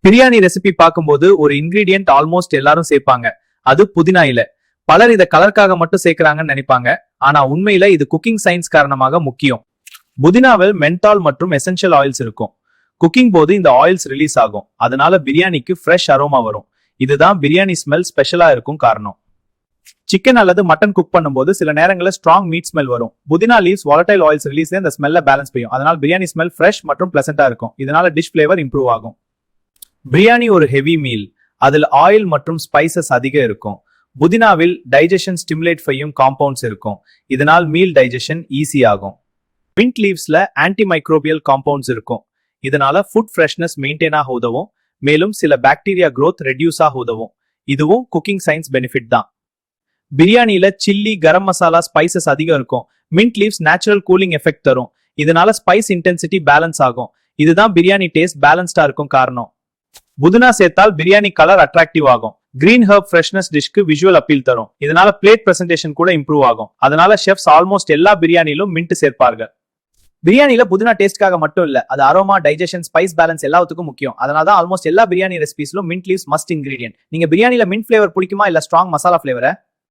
Biryani recipe பார்க்கும்போது ஒரு ingredient almost எல்லாரும் சேர்ப்பாங்க. அது புதினா இலை. பலர் இத கலருக்காக மட்டும் சேர்க்கறாங்கன்னு நினைப்பாங்க. ஆனா உண்மையில இது குக்கிங் சயின்ஸ் காரணமாக முக்கியம். புதினாவில் மென்டால் மற்றும் எசென்ஷியல் ஆயில்ஸ் இருக்கும். குக்கிங் போது இந்த ஆயில்ஸ் ரிலீஸ் ஆகும். அதனால பிரியாணிக்கு ஃப்ரெஷ் அரோமா வரும். இதுதான் பிரியாணி ஸ்மெல் ஸ்பெஷலா இருக்கும் காரணம். சிக்கன் அல்லது மட்டன் குக் பண்ணும்போது சில நேரங்களில் ஸ்ட்ராங் மீட் ஸ்மெல் வரும். புதினா லீவ்ஸ் வாலடைல் ஆயில்ஸ் ரிலீஸ் இந்த ஸ்மெல்ல பேலன்ஸ் செய்யும். அதனால பிரியாணி ஸ்மெல் ஃப்ரெஷ் மற்றும் பிளசண்டா இருக்கும். இதனால டிஷ் ஃபிளேவர் இம்ப்ரூவ் ஆகும். பிரியாணி ஒரு ஹெவி மீல். அதில் ஆயில் மற்றும் ஸ்பைசஸ் அதிகம் இருக்கும். புதினாவில் டைஜஷன் ஸ்டிமுலேட் செய்யும் காம்பவுண்ட்ஸ் இருக்கும். இதனால் மீல் டைஜஷன் ஈஸி ஆகும். மின்ட் லீவ்ஸ்ல ஆன்டி மைக்ரோபியல் காம்பவுண்ட்ஸ் இருக்கும். இதனால ஃபுட் ஃப்ரெஷ்னஸ் மெயின்டைன் ஆக உதவும். மேலும் சில பாக்டீரியா growth ரெடியூஸ் ஆக உதவும். இதுவும் குக்கிங் சயின்ஸ் பெனிஃபிட் தான். பிரியாணியில சில்லி, கரம் மசாலா, ஸ்பைசஸ் அதிகம் இருக்கும். Mint leaves natural cooling effect தரும். இதனால ஸ்பைஸ் இன்டென்சிட்டி பேலன்ஸ் ஆகும். இதுதான் பிரியாணி டேஸ்ட் பேலன்ஸ்டா இருக்கும் காரணம். புதினா சேர்த்தால் பிரியாணி கலர் அட்ராக்டிவ் ஆகும். கிரீன் ஹர்ப் ஃப்ரெஷ்னஸ் டிஷ்க்கு விஷுவல் அப்பீல் தரும். இதனால பிளேட் பிரசன்டேஷன் கூட இம்ப்ரூவ் ஆகும். அதனால ஷெஃப்ஸ் ஆல்மோஸ்ட் எல்லா பிரியாணியிலும் மின்ட் சேர்ப்பார்கள். பிரியாணில புதினா டேஸ்ட்காக மட்டும் இல்ல, அது அரோமா, டைஜஷன், ஸ்பைஸ் பேலன்ஸ் எல்லாத்துக்கும் முக்கியம். அதனால தான் ஆல்மோஸ்ட் எல்லா பிரியாணி ரெசிபிஸ்லும் மின்ட் லீவ்ஸ் மஸ்ட் இன்கிரீடியன்ட். நீங்க பிரியாணில மின்ட் ஃபிளேவர் பிடிக்குமா இல்ல ஸ்ட்ராங் மசாலா ஃபிளேவரை?